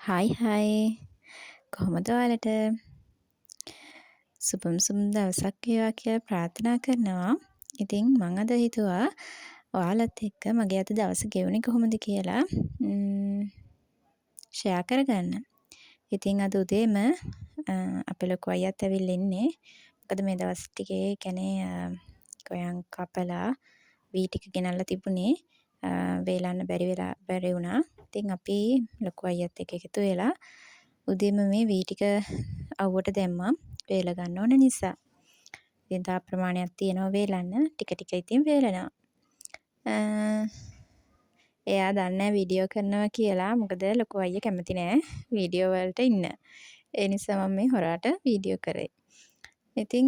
Hi hi කොහොමද ඔයාලට? සුබම සුබ දවසක් වේවා කියලා ප්‍රාර්ථනා කරනවා. ඉතින් මං අද හිතුවා ඔයාලත් එක්ක මගේ අද දවස ගෙවුනේ කොහොමද කියලා ෂෙයා කරගන්න. ඉතින් අද උදේම අපේ ලොකු අයියාත් ඇවිල්ලා ඉන්නේ. මොකද මේ දවස් ටිකේ කියන්නේ ගොයන් කපලා වී ටික ගෙනල්ලා තිබුණේ. වේලන්න බැරි වුණා. ඉතින් අපි ලොකු අයියත් එක්ක එකතු වෙලා උදේම මේ වී ටික අවුවට දැම්මා. වේල ගන්න ඕන නිසා. ඉතින් තා ප්‍රමාණයක් තියෙනවා වේලන්න. ටික ටික ඉතින් වේලනවා. එයා දන්නේ වීඩියෝ කරනවා කියලා. මොකද ලොකු අයියා කැමති නෑ වීඩියෝ වලට ඉන්න. ඒ නිසා මම මේ හොරාට වීඩියෝ කරේ. ඉතින්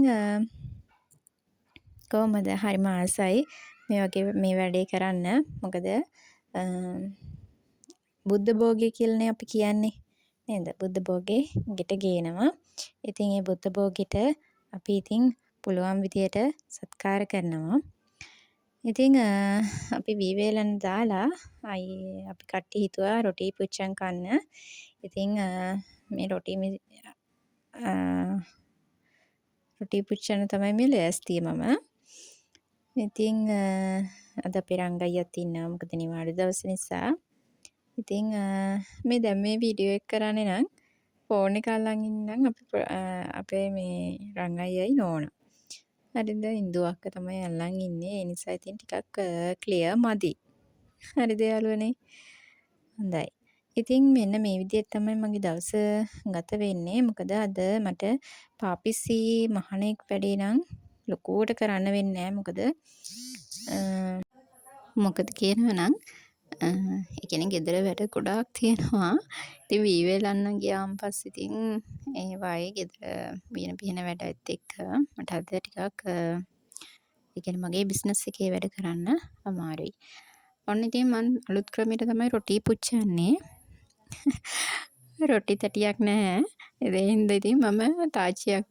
කොහොමද හරිම ආසයි මේ වගේ මේ වැඩේ කරන්න. මොකද බුද්ධ භෝගය කියලානේ අපි කියන්නේ. නේද? බුද්ධ භෝගේ ගෙට ගේනවා. ඉතින් ඒ බුද්ධ භෝගෙට අපි ඉතින් පුළුවන් විදියට සත්කාර කරනවා. ඉතින් අපි වී වේලන දාලා අපි කට්ටිය හිතුවා රොටි පුච්චන් කන්න. ඉතින් මේ රොටි පුච්චන්න තමයි මේ ලෑස්තිය මම. ඉතින් අද අපේ රංගයියත් ඉන්නවා. මොකද නිවාඩු දවස නිසා. ඉතින් මේ දැන් මේ වීඩියෝ එක කරන්නේ නම් ෆෝන් එක අල්ලන් ඉන්නම් අපේ මේ රංගයියයි නෝනා. හරිද? ඉන්දු අක්ක තමයි අල්ලන් ඉන්නේ. ඒ නිසා ඉතින් ටිකක් ක්ලියර් මදි. හරිද යාළුවනේ? හොඳයි. ඉතින් මෙන්න මේ විදිහට තමයි මගේ දවස ගත වෙන්නේ. මොකද අද මට පාපිස්සි මහණෙක් වැඩේ නම් ලොකුවට කරන්න වෙන්නේ නැහැ. මොකද කියනවනම් ඒ කියන්නේ ගෙදර වැඩ ගොඩාක් තියෙනවා. ඉතින් වී වේලන්න ගියාන් පස්සේ ඉතින් ඒ වගේ ගෙදර පින වැඩත් එක්ක මට අද ටිකක් ඒ කියන්නේ මගේ බිස්නස් එකේ වැඩ කරන්න අමාරුයි. ඔන්න ඉතින් මම අලුත් ක්‍රමයට තමයි රොටි පුච්චන්නේ. රොටි තැටියක් නැහැ. ඒ හින්දා ඉතින් මම තාච්චියක්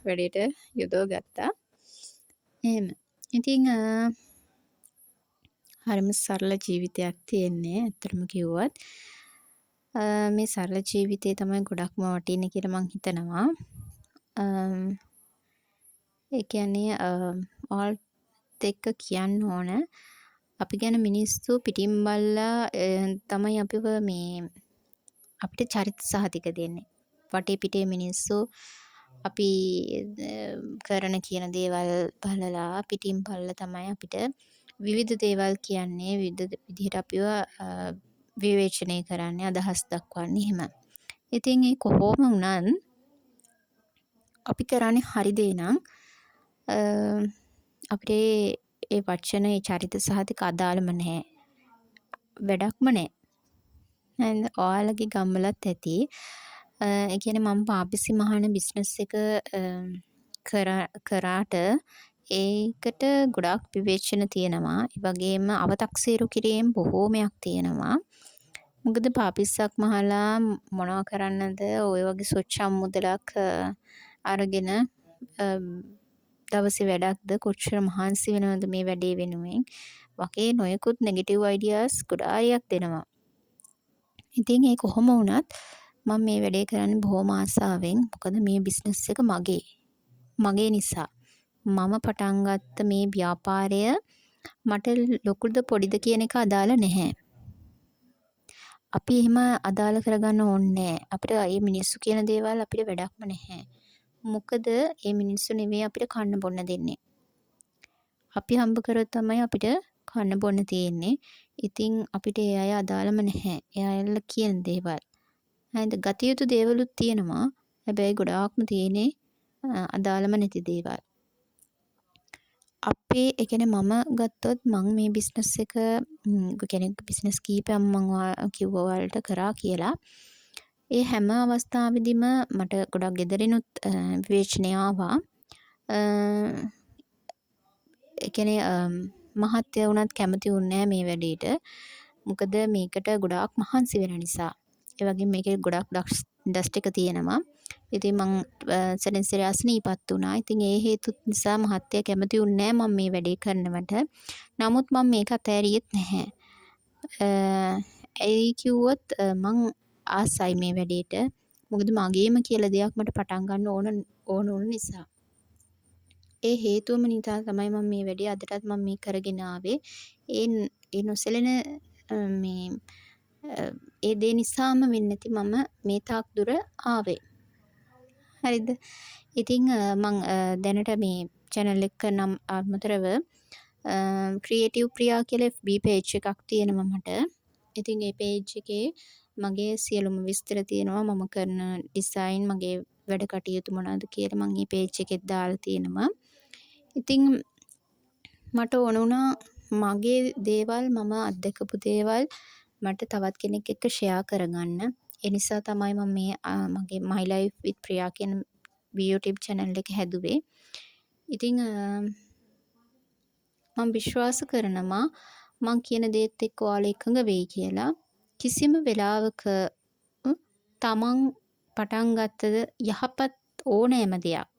වැඩේට යොදව ගත්තා. එහෙම. ඉතින් හරිම සරල ජීවිතයක් තියෙන්නේ ඇත්තටම කිව්වොත්. මේ සරල ජීවිතේ තමයි ගොඩක්ම වටින්නේ කියලා මං හිතනවා. ඒ කියන්නේ ඔයාලත් එක්ක කියන්න ඕන අපි ගැන මිනිස්සු පිටින් බලලා තමයි අපිව මේ අපිට චරිත සහතික දෙන්නේ. වටේ පිටේ මිනිස්සු අපි කරන කියන දේවල් බලලා පිටින් බලලා තමයි අපිට විවිධ දේවල් කියන්නේ විවිධ විදිහට අපිව විවේචනය කරන්නේ අදහස් දක්වන්නේ එහෙම. ඉතින් ඒ කොහොම වුණත් අපි කරන්නේ හරි දේ නම් අපිට ඒ වචන ඒ චරිත සහතික අදාළම නැහැ. වැඩක්ම නැහැ. නේද? ඔයාලගේ ගම්වලත් ඇති. ඒ කියන්නේ මම පාපිසි මහන බිස්නස් එක කරාට ඒකට ගොඩාක් විවේචන තියෙනවා. ඒ වගේම අවතක්සේරු කිරීම බොහෝමයක් තියෙනවා. මොකද පාපිස්සක් මහලා මොනවා කරන්නද ඔය වගේ සොච්චම් මුදලක් අරගෙන දවසේ වැඩක්ද කොච්චර මහන්සි වෙනවද මේ වැඩේ වෙනුවෙන් වගේ නොයෙකුත් නෙගටිව් අයිඩියාස් ගොඩාරියක් දෙනවා. ඉතින් ඒ කොහොම වුණත් මම මේ වැඩේ කරන්නේ බොහොම ආසාවෙන්. මොකද මේ බිස්නස් එක මගේ නිසා. මම පටන් ගත්ත මේ ව්‍යාපාරය මට ලොකුද පොඩිද කියන එක අදාළ නැහැ. අපි එහෙම අදාළ කරගන්න ඕනේ නැහැ. අපිට මේ මිනිස්සු කියන දේවල් අපිට වැඩක්ම නැහැ. මොකද මේ මිනිස්සු නෙවෙයි අපිට කන්න බොන්න දෙන්නේ. අපි හම්බ කරොත් තමයි අපිට කන්න බොන්න තියෙන්නේ. ඉතින් අපිට ඒ අය අදාළම නැහැ. ඒ අයලා කියන දේවල්. හරිද? ගතියුතු දේවලුත් තියෙනවා. හැබැයි ගොඩාක්ම තියෙන්නේ අදාළම නැති දේවල්. අපේ ඒ කියන්නේ මම ගත්තොත් මම මේ බිස්නස් එක කියන්නේ බිස්නස් කීපයක් මම කිව්වා ඔයාලට කරා කියලා. ඒ හැම අවස්ථාවෙදිම මට ගොඩක් ගෙදරිනුත් විවේචනය ආවා. ඒ කියන්නේ මහත්තයා වුණත් කැමති වුණේ නැහැ මේ වැඩේට. මොකද මේකට ගොඩාක් මහන්සි වෙන නිසා. ඒ වගේම මේකේ ගොඩක් ඩස්ට් එක තියෙනවා. ඉතින් මං සැරෙන් සැරේ අසනීපත් වුණා. ඉතින් ඒ හේතුත් නිසා මහත්තයා කැමති වුණේ නැහැ මම මේ වැඩේ කරනවට. නමුත් මම මේක අතෑරියෙත් නැහැ. ඇයි කිව්වොත් මං ආසයි මේ වැඩේට. මොකද මගේම කියලා දෙයක් මට පටන් ගන්න ඕන නිසා. ඒ හේතුවම නිසා තමයි මම මේ වැඩේ අදටත් මම මේ කරගෙන ආවේ. ඒ නොසැලෙන මේ ඒ දේ නිසාම වෙන්නේ නැති මම මේ තාක් දුර ආවේ. හරිද? ඉතින් මං දැනට මේ channel එක නම් අමතරව ක්‍රියේටිව් ප්‍රියා කියලා FB page එකක් තියෙනවා මට. ඉතින් ඒ page එකේ මගේ සියලුම විස්තර තියෙනවා. මම කරන ඩිසයින්, මගේ වැඩ කටයුතු මොනවද කියලා මම මේ page එකෙත් දාලා තියෙනවා. ඉතින් මට ඕන වුණා මගේ දේවල්, මම අත්දකපු දේවල් මට තවත් කෙනෙක් එක්ක ෂෙයා කරගන්න. ඒ නිසා තමයි මම මේ මගේ My Life with Priya කියන YouTube channel එක හැදුවේ. ඉතින් මම විශ්වාස කරනවා මං කියන දේත් එක්ක ඔයාලා එකඟ වෙයි කියලා. කිසිම වෙලාවක තමන් පටන් ගත්තද යහපත් ඕනෑම දෙයක්.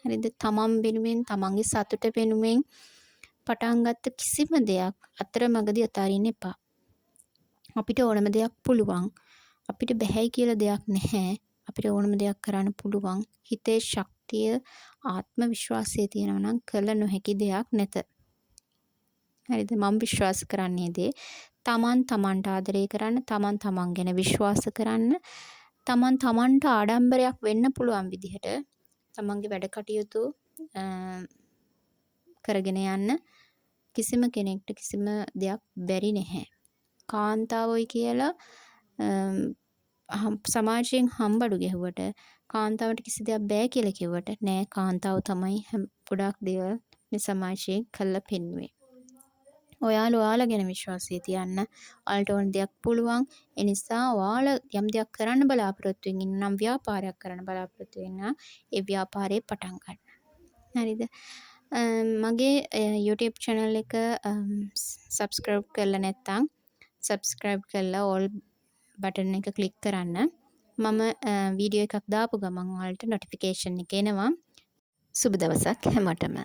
හරිද? තමන් වෙනුවෙන්, තමන්ගේ සතුට වෙනුවෙන් පටන් ගත්ත කිසිම දෙයක් අතරමඟදී අතාරින්න එපා. අපිට ඕනම දෙයක් පුළුවන්. අපිට බැහැයි කියලා දෙයක් නැහැ. අපිට ඕනම දෙයක් කරන්න පුළුවන්. හිතේ ශක්තිය, ආත්ම විශ්වාසය තියෙනවා නම් කළ නොහැකි දෙයක් නැත. හරිද? මම විශ්වාස කරන්නේ තමන් තමන්ට ආදරය කරන්න, තමන් තමන් ගැන විශ්වාස කරන්න, තමන් තමන්ට ආඩම්බරයක් වෙන්න පුළුවන් විදිහට තමන්ගේ වැඩ කටයුතු කරගෙන යන්න කිසිම කෙනෙක්ට කිසිම දෙයක් බැරි නැහැ. කාන්තාවෝයි කියලා සමාජයෙන් හම්බඩු ගැහුවට, කාන්තාවට කිසි දෙයක් බෑ කියලා කිව්වට නෑ, කාන්තාව තමයි ගොඩාක් දේවල් මේ සමාජයේ කළා පෙන්නුවේ. ඔයාලා ගැන විශ්වාසය තියන්න. ඔයාලට ඕන දෙයක් පුළුවන්. ඒ නිසා ඔයාලා යම් දෙයක් කරන්න බලාපොරොත්තු වෙමින් නම්, ව්‍යාපාරයක් කරන්න බලාපොරොත්තු වෙනා ඒ ව්‍යාපාරේ පටන් ගන්න. හරිද? මගේ YouTube channel එක subscribe කරලා නැත්නම් subscribe කරලා all button එක click කරන්න. මම වීඩියෝ එකක් දාපු ගමන් ඔයාලට notification එක එනවා. සුබ දවසක් හැමෝටම.